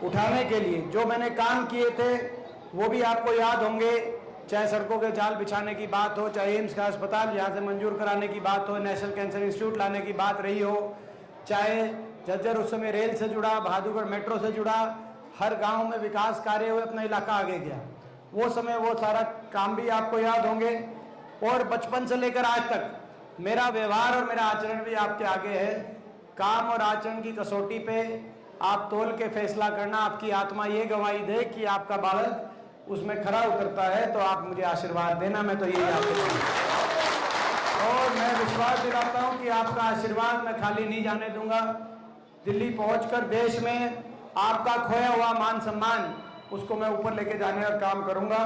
उठाने के लिए जो मैंने काम किए थे वो भी आपको याद होंगे। चाहे सड़कों के जाल बिछाने की बात हो, चाहे एम्स का अस्पताल यहाँ से मंजूर कराने की बात हो, नेशनल कैंसर इंस्टीट्यूट लाने की बात रही हो, चाहे झज्जर उस समय रेल से जुड़ा, बहादुरगढ़ मेट्रो से जुड़ा, हर गांव में विकास कार्य हुए, अपना इलाका आगे गया। वो समय वो सारा काम भी आपको याद होंगे। और बचपन से लेकर आज तक मेरा व्यवहार और मेरा आचरण भी आपके आगे है। काम और आचरण की कसौटी पे आप तोल के फैसला करना। आपकी आत्मा ये गवाही दे कि आपका बालक उसमें खरा उतरता है तो आप मुझे आशीर्वाद देना। मैं तो यही आपसे और मैं विश्वास दिलाता हूं कि आपका आशीर्वाद मैं खाली नहीं जाने दूंगा। दिल्ली पहुंचकर देश में आपका खोया हुआ मान सम्मान उसको मैं ऊपर लेके जाने का काम करूंगा।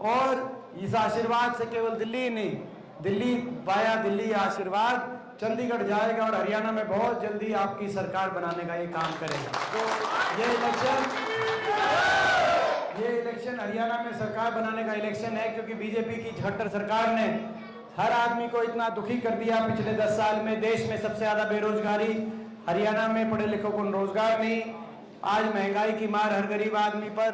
और इस आशीर्वाद से केवल दिल्ली ही नहीं, दिल्ली वाया दिल्ली आशीर्वाद चंडीगढ़ जाएगा और हरियाणा में बहुत जल्दी आपकी सरकार बनाने का ये काम करेगा। तो ये इलेक्शन हरियाणा में सरकार बनाने का इलेक्शन है, क्योंकि बीजेपी की 76 सरकार ने हर आदमी को इतना दुखी कर दिया पिछले 10 साल में। देश में सबसे ज्यादा बेरोजगारी, हरियाणा में पढ़े लिखों को रोजगार नहीं। आज महंगाई की मार हर गरीब आदमी पर,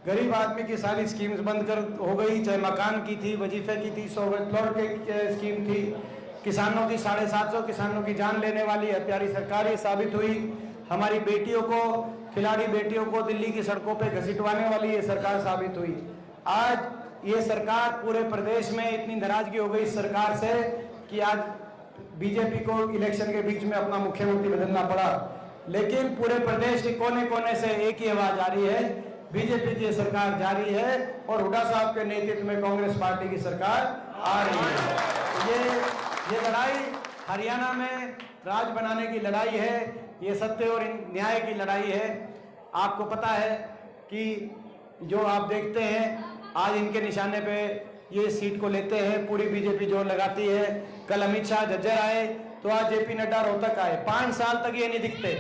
गरीब आदमी की सारी स्कीम्स बंद कर हो गई, चाहे मकान की थी, वजीफे की थी, 100 फ्लोर की स्कीम थी, किसानों की 750 किसानों की जान लेने वाली हत्यारी सरकार ये साबित हुई। हमारी बेटियों को, खिलाड़ी बेटियों को दिल्ली की सड़कों पे घसीटवाने वाली ये सरकार साबित हुई। आज ये सरकार पूरे प्रदेश में इतनी नाराजगी हो गई इस सरकार से कि आज बीजेपी को इलेक्शन के बीच में अपना मुख्यमंत्री बदलना पड़ा। लेकिन पूरे प्रदेश के कोने कोने से एक ही आवाज आ रही है, बीजेपी की सरकार जारी है और हुड्डा साहब के नेतृत्व में कांग्रेस पार्टी की सरकार आ रही है। ये लड़ाई हरियाणा में राज बनाने की लड़ाई है, ये सत्य और न्याय की लड़ाई है। आपको पता है कि जो आप देखते हैं आज इनके निशाने पे ये सीट को लेते हैं, पूरी बीजेपी जोर लगाती है। कल अमित शाह झज्जर आए तो आज जेपी नड्डा रोहतक आए। 5 साल तक ये नहीं दिखते,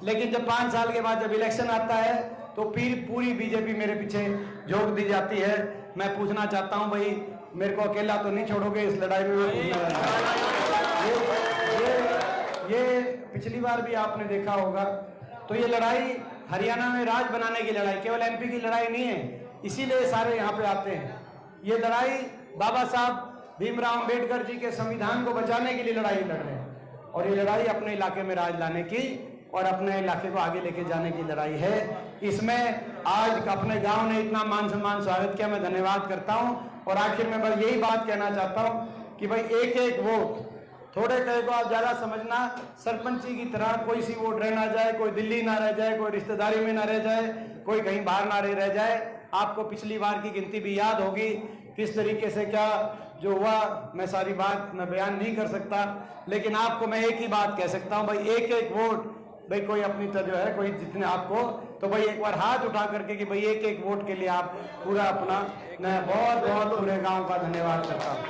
लेकिन जब 5 साल के बाद जब इलेक्शन आता है तो फिर पूरी बीजेपी मेरे पीछे झोंक दी जाती है। मैं पूछना चाहता हूं भाई, मेरे को अकेला तो नहीं छोड़ोगे इस लड़ाई में? ये पिछली बार भी आपने देखा होगा। तो ये लड़ाई हरियाणा में राज बनाने की लड़ाई, केवल एमपी की लड़ाई नहीं है, इसीलिए सारे यहाँ पे आते हैं। ये लड़ाई बाबा साहब भीमराव अंबेडकर जी के संविधान को बचाने के लिए लड़ाई लड़ रहे हैं, और ये लड़ाई अपने इलाके में राज लाने की और अपने इलाके को आगे लेके जाने की लड़ाई है। इसमें आज अपने गांव ने इतना मान सम्मान स्वागत किया, मैं धन्यवाद करता हूं। और आखिर में बस यही बात कहना चाहता हूं कि भाई एक एक वोट, थोड़े कहे को आप ज्यादा समझना, सरपंची की तरह कोई सी वोट रह ना जाए, कोई दिल्ली ना रह जाए, कोई रिश्तेदारी में ना रह जाए, कोई कहीं बाहर ना रह जाए। आपको पिछली बार की गिनती भी याद होगी किस तरीके से क्या जो हुआ। मैं सारी बात मैं बयान नहीं कर सकता, लेकिन आपको मैं एक ही बात कह सकता हूं भाई, एक एक वोट भाई कोई अपनी तरह जो है कोई जितने आपको, तो भाई एक बार हाथ उठा करके कि भाई एक एक वोट के लिए आप पूरा अपना, मैं बहुत बहुत पूरे गांव का धन्यवाद करता हूं।